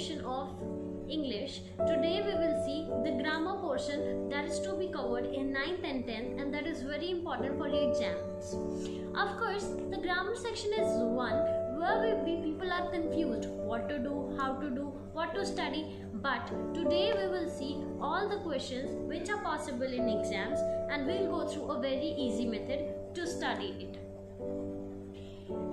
session of English. Today we will see the grammar portion that is to be covered in 9th and 10th, and that is very important for your exams. Of course, the grammar section is one where people are confused what to do, how to do, what to study. But today we will see all the questions which are possible in exams, and we'll go through a very easy method to study it.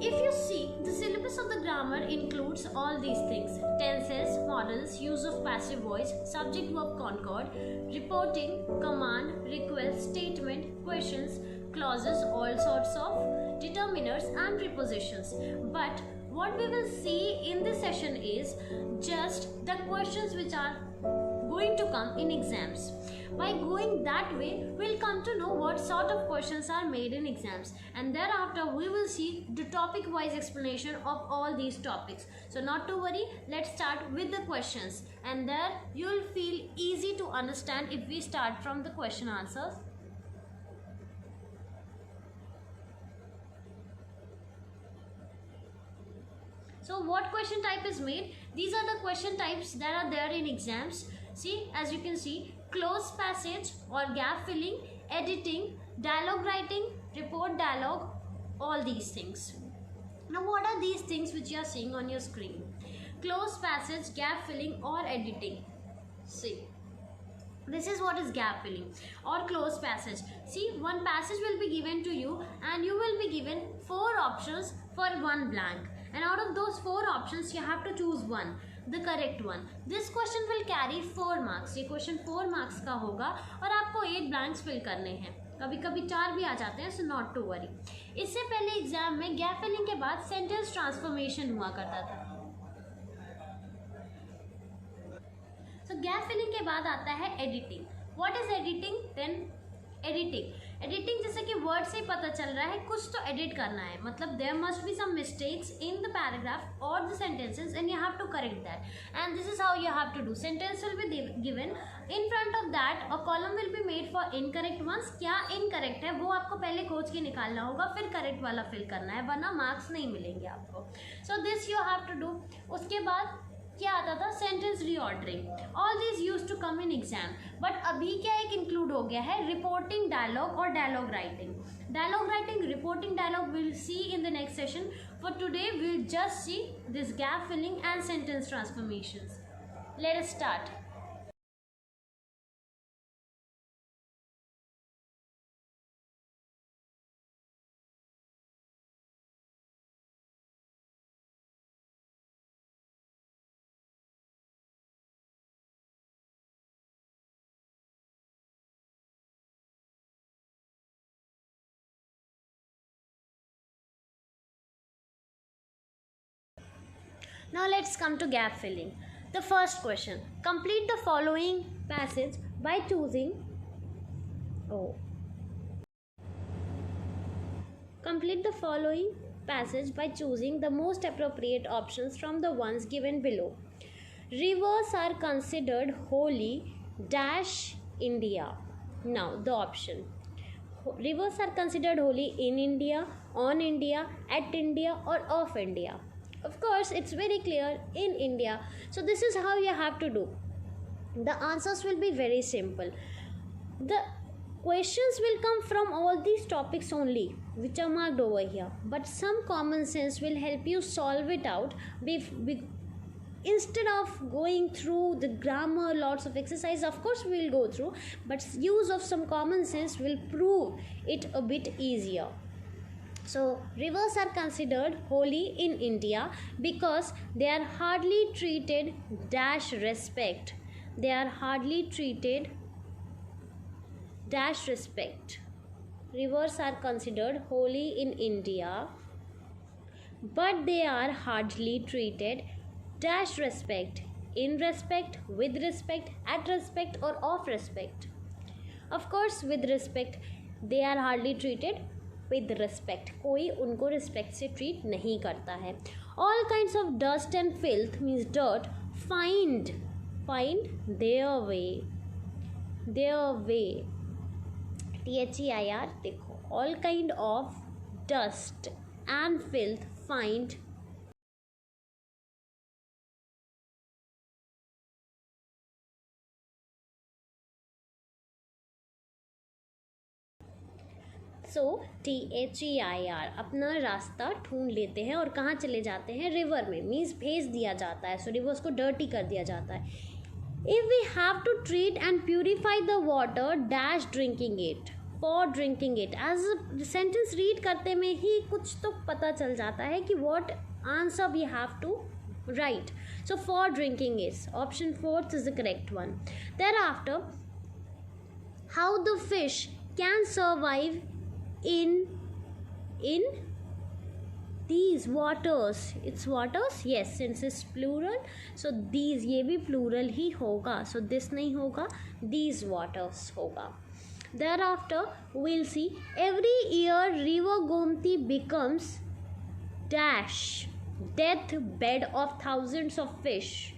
If you see, the syllabus of the grammar includes all these things: tenses, modals, use of passive voice, subject verb concord, reporting, command, request, statement, questions, clauses, all sorts of determiners and prepositions. But what we will see in this session is just the questions which are going to come in exams. By going that way, we'll come to know what sort of questions are made in exams, and thereafter we will see the topic wise explanation of all these topics. So not to worry, let's start with the questions, and there you'll feel easy to understand if we start from the question answers. So what question type is made? These are the question types that are there in exams. See, as you can see, close passage or gap filling, editing, dialogue writing, report dialogue, all these things. Now what are these things which you are seeing on your screen? Close passage, gap filling or editing. See, this is what is gap filling or close passage. See, one passage will be given to you and you will be given 4 options for one blank, and out of those 4 options you have to choose one, the correct one. This question will carry 4 marks. ये question 4 marks का होगा और आपको 8 blanks fill करने हैं. कभी कभी 4 भी आ जाते हैं, so not to worry. इससे पहले एग्जाम में गैप फिलिंग के बाद सेंटेंस ट्रांसफॉर्मेशन हुआ करता था. So गैप फिलिंग के बाद आता है editing. What is editing? Then editing जैसे कि वर्ड से ही पता चल रहा है कुछ तो एडिट करना है, मतलब there must be some mistakes in the paragraph और the sentences and you have to correct that, and this is how you have to do. Sentence will be given, in front of that a column will be made for incorrect ones. क्या incorrect है वो आपको पहले खोज के निकालना होगा, फिर करेक्ट वाला फिल करना है, वरना मार्क्स नहीं मिलेंगे आपको. So this you have to do. उसके बाद क्या आता था? Sentence reordering. All this use to come in exam. But अभी क्या एक इंक्लूड हो गया है? रिपोर्टिंग डायलॉग और dialogue writing. Dialogue writing, reporting dialogue will see in the next session. For today will just see this gap filling and sentence transformations. Let us start. Now let's come to gap filling. The first question: complete the following passage by choosing complete the following passage by choosing the most appropriate options from the ones given below. Rivers are considered holy dash India. Now the option: rivers are considered holy in India, on India, at India or of India. Of course, it's very clear, in India. So this is how you have to do. The answers will be very simple. The questions will come from all these topics only, which are marked over here. But some common sense will help you solve it out. Instead of going through the grammar, lots of exercise, of course we will go through, but use of some common sense will prove it a bit easier. So rivers are considered holy in India because they are hardly treated dash respect. They are hardly treated dash respect. Rivers are considered holy in India, but they are hardly treated dash respect. In respect, with respect, at respect or of respect. Of course, with respect. They are hardly treated with respect. कोई उनको respect से treat नहीं करता है. All kinds of dust and filth means dirt find their way. THEIR देखो. All kind of dust and filth find SOTHEIR, अपना रास्ता ढूंढ लेते हैं और कहाँ चले जाते हैं, रिवर में, मीन्स भेज दिया जाता है, सो रिवर्स को डर्टी कर दिया जाता है. If we have to treat and purify the water dash drinking it, for drinking it. As sentence read करते में ही कुछ तो पता चल जाता है कि what answer we have to write. So for drinking is option 4th is the correct one. Thereafter, how the fish can survive in these waters. It's waters, yes, since it's plural, so these, ये भी plural ही होगा, so this नहीं होगा, these waters होगा. Thereafter we'll see every year river Gomti becomes dash, death bed of thousands of fish.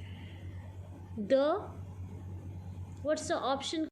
What's the option?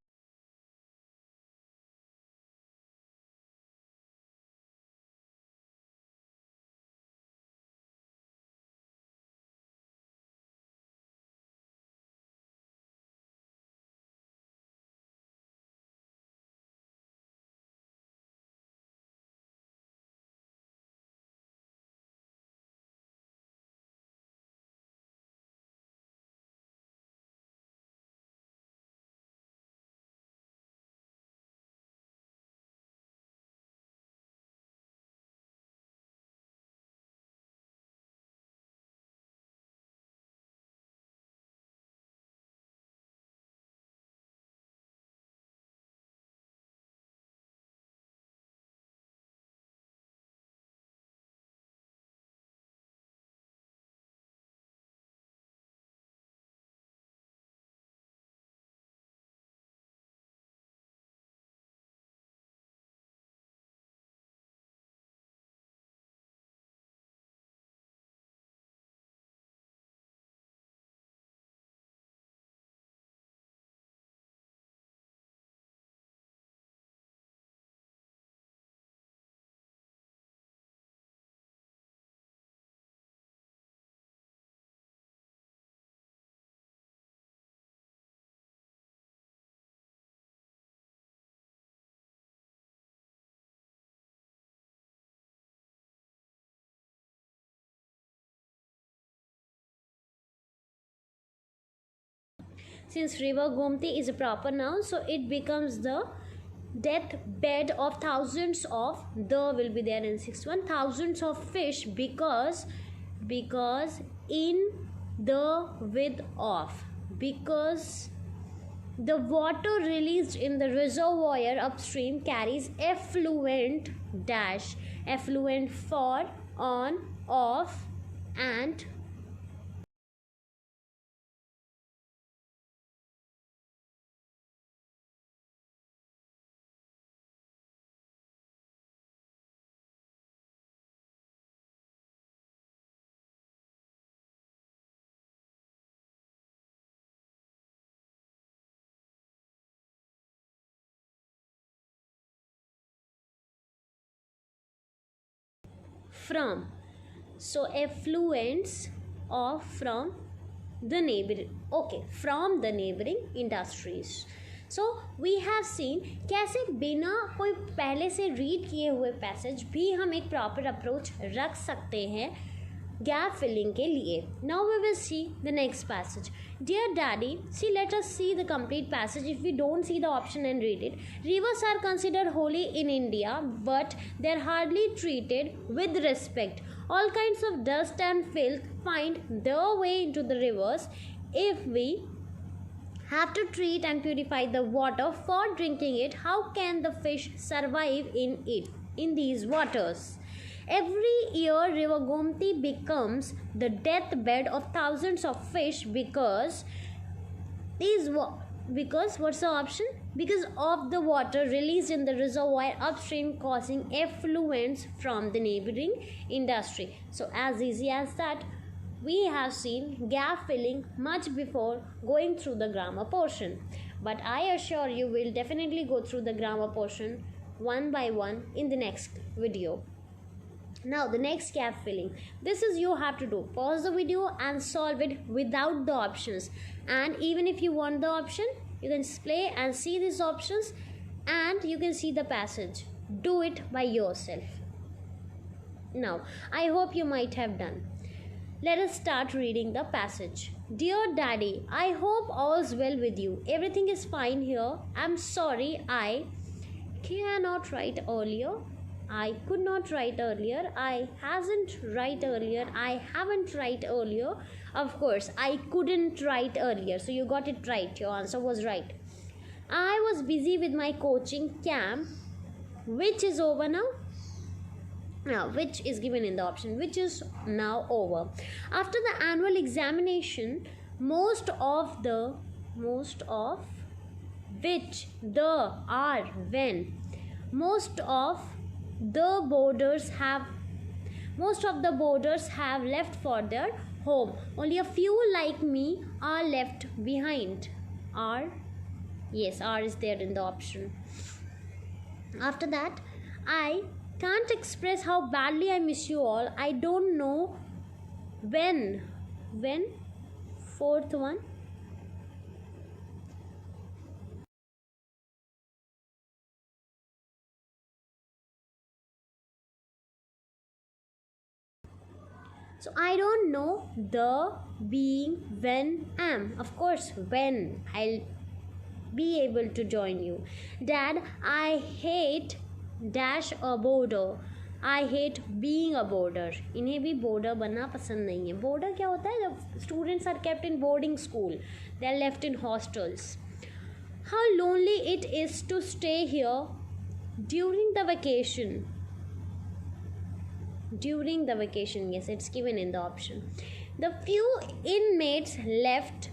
Since river Gomti is a proper noun, so it becomes the death bed of thousands of, the will be there in sixth one, thousands of fish, because in the with of, because the water released in the reservoir upstream carries effluent dash, effluent for, on, off, and from. So effluents of from the neighboring, okay, from the neighboring industries. So we have seen कैसे बिना कोई पहले से read किए हुए passage भी हम एक प्रॉपर अप्रोच रख सकते हैं gap filling के लिए. Now we will see the next passage. Dear Daddy, see, let us see the complete passage if we don't see the option and read it. Rivers are considered holy in India, but they're hardly treated with respect. All kinds of dust and filth find their way into the rivers. If we have to treat and purify the water for drinking it, how can the fish survive in these waters? Every year river Gomti becomes the deathbed of thousands of fish because what's the option? Because of the water released in the reservoir upstream causing effluents from the neighboring industry. So as easy as that, we have seen gap filling much before going through the grammar portion, but I assure you will definitely go through the grammar portion one by one in the next video. Now the next gap filling, this is you have to do, pause the video and solve it without the options, and even if you want the option, you can just play and see these options and you can see the passage. do it by yourself. Now, I hope you might have done. Let us start reading the passage. Dear Daddy, I hope all's well with you. Everything is fine here. I'm sorry I cannot write earlier. I could not write earlier. I hasn't write earlier. I haven't write earlier. Of course, I couldn't write earlier. So you got it right. Your answer was right. I was busy with my coaching camp, which is over now. Now, which is given in the option, which is now over. After the annual examination, most of the most of the boarders have left for their home. Only a few like me are left behind. R is there in the option. After that, I can't express how badly I miss you all. I don't know when. Fourth one. So I don't know the being when am. Of course, when I'll be able to join you. Dad, I hate dash a border. I hate being a boarder. इन्हें भी border बनना पसंद नहीं है. Border क्या होता है? जब students are kept in boarding school, they are left in hostels. How lonely it is to stay here during the vacation. During the vacation, yes, it's given in the option. The few inmates left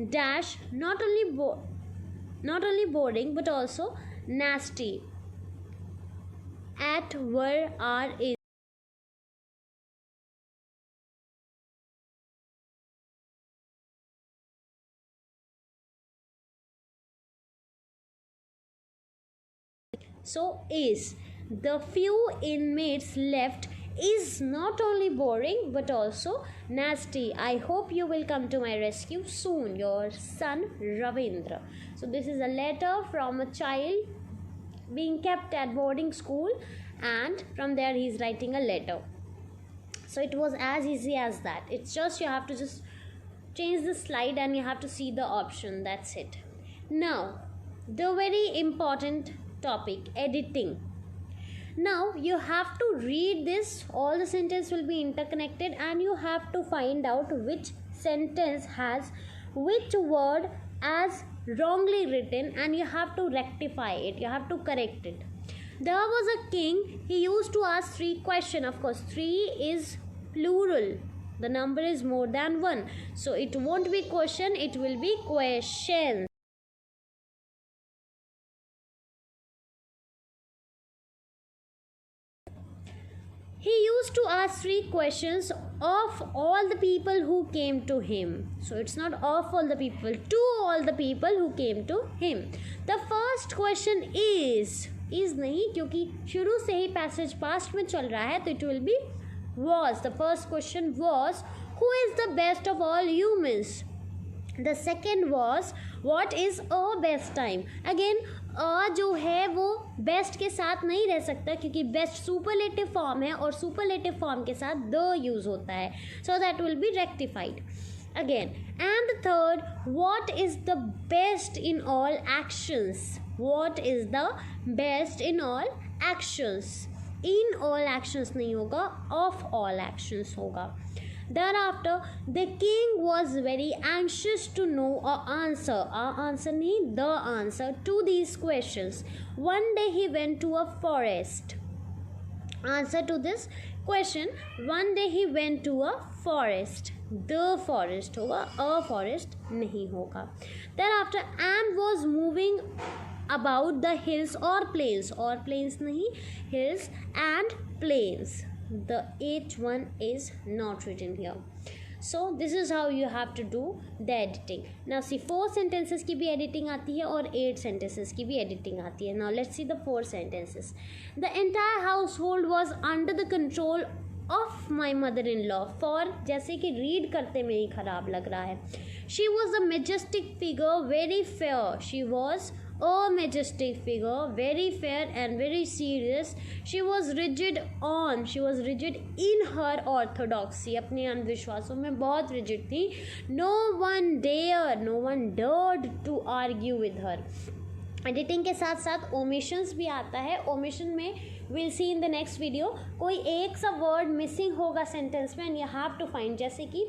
dash not only boring but also nasty. At where are is. So is. The few inmates left is not only boring but also nasty. I hope you will come to my rescue soon. Your son Ravindra. So this is a letter from a child being kept at boarding school, and from there he is writing a letter. So it was as easy as that. It's just you have to just change the slide and you have to see the option. That's it. Now the very important topic, editing. Now you have to read this. All the sentence will be interconnected and you have to find out which sentence has which word as wrongly written, and you have to rectify it. You have to correct it. There was a king. He used to ask 3 questions. Of course, 3 is plural. The number is more than 1. So it won't be question. It will be question. He used to ask 3 questions of all the people who came to him. So it's not of all the people, to all the people who came to him. The first question is नहीं, क्योंकि शुरू से ही passage past में चल रहा है, तो it will be was. The first question was, who is the best of all humans? The second was, what is a best time? Again, जो है वो बेस्ट के साथ नहीं रह सकता, क्योंकि बेस्ट सुपरलेटिव फॉर्म है और सुपरलेटिव फॉर्म के साथ द यूज होता है. So that will be rectified again. And the third, what is the best in all actions? What is the best in all actions? In all actions नहीं होगा, of all actions होगा. Thereafter, the king was very anxious to know the answer to these questions. One day he went to a forest. Answer to this question, one day he went to a forest. The forest होगा, a forest नहीं होगा. Thereafter, and was moving about the hills or plains नहीं, hills and plains. The eighth one is not written here. So this is how you have to do the editing. Now see, 4 sentences की भी editing आती है और 8 sentences की भी editing आती है. Now let's see the 4 sentences. The entire household was under the control of my mother-in-law. For जैसे कि read करते में ही खराब लग रहा है. She was a majestic figure, very fair. She was a majestic figure, very fair and very serious. She was rigid in her orthodoxy, अपने अंधविश्वासों में बहुत rigid थी. No one dared to argue with her. Editing के साथ साथ omissions भी आता है. ओमिशन में will see in the next video. कोई एक सा वर्ड मिसिंग होगा सेंटेंस में and you have to find. जैसे कि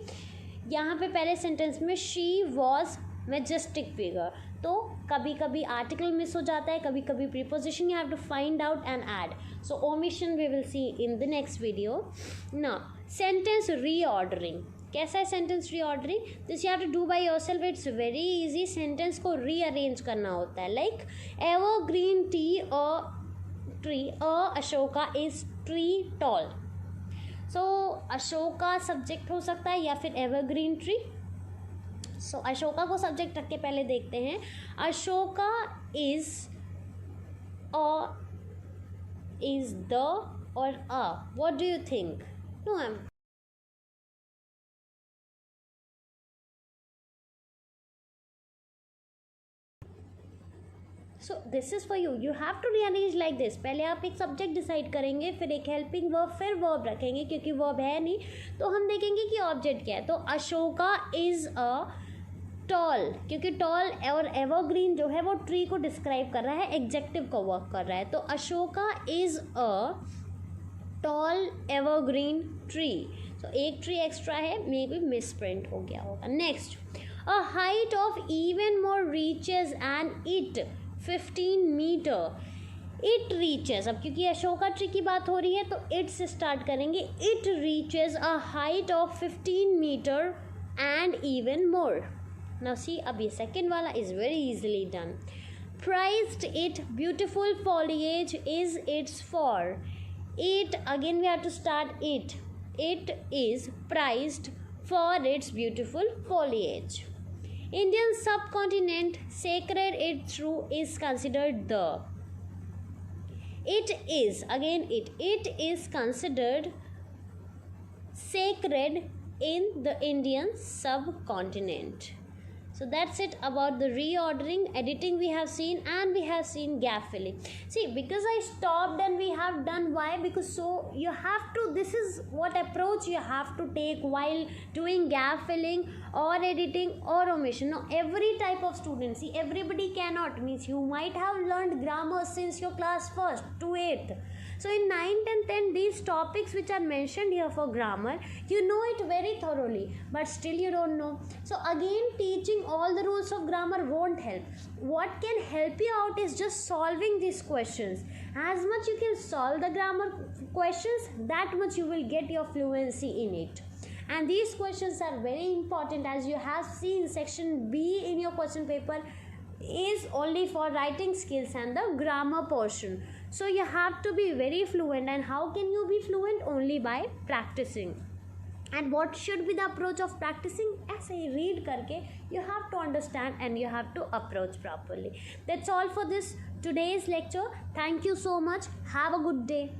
यहाँ पे पहले सेंटेंस में शी वॉज मैजेस्टिक फिगर, तो कभी कभी आर्टिकल मिस हो जाता है, कभी कभी preposition. You have to find out and add. So omission we will see in the next video. Now sentence reordering. कैसा है sentence reordering? This you have to do by yourself. It's very easy. Sentence को rearrange करना होता है. Like evergreen tree Ashoka is tree tall. So Ashoka subject हो सकता है या फिर एवरग्रीन ट्री. सो अशोका को सब्जेक्ट रख के पहले देखते हैं. अशोका इज द और a. What do you think? No ma'am. So this is for you. You have to rearrange like this. पहले आप एक सब्जेक्ट डिसाइड करेंगे, फिर एक हेल्पिंग वर्ब, फिर वर्ब रखेंगे. क्योंकि वर्ब है नहीं तो हम देखेंगे कि ऑब्जेक्ट क्या है. तो अशोका इज़ अ टॉल, क्योंकि टॉल और एवरग्रीन जो है वो ट्री को डिस्क्राइब कर रहा है, एग्जेक्टिव को वर्क कर रहा है. तो Ashoka is a tall evergreen tree. तो एक ट्री एक्स्ट्रा है, मे बी मिस प्रिंट हो गया होगा. Next, a height of even more reaches and it 15 metre. It reaches. अब क्योंकि अशोका ट्री की बात हो रही है तो इट से स्टार्ट करेंगे. It reaches a height of 15 metre and even more. Now see, अब ये सेकेंड वाला is very easily done. Prized it, beautiful foliage is its for. It, again we have to start it. It is prized for its beautiful foliage. Indian subcontinent, sacred it through is considered the. It is, again it is considered sacred in the Indian subcontinent. So that's it about the reordering. Editing we have seen, and we have seen gap filling. See, because I stopped and we have done. Why? Because so you have to, this is what approach you have to take while doing gap filling or editing or omission. Now every type of student, see, everybody cannot, means you might have learned grammar since your class 1st to 8th. So in 9th and 10th, these topics which are mentioned here for grammar, you know it very thoroughly, but still you don't know. So again, teaching all the rules of grammar won't help. What can help you out is just solving these questions. As much you can solve the grammar questions, that much you will get your fluency in it. And these questions are very important, as you have seen section B in your question paper is only for writing skills and the grammar portion. So you have to be very fluent, and how can you be fluent? Only by practicing. And what should be the approach of practicing? As I read karke, you have to understand and you have to approach properly. That's all for this today's lecture. Thank you so much. Have a good day.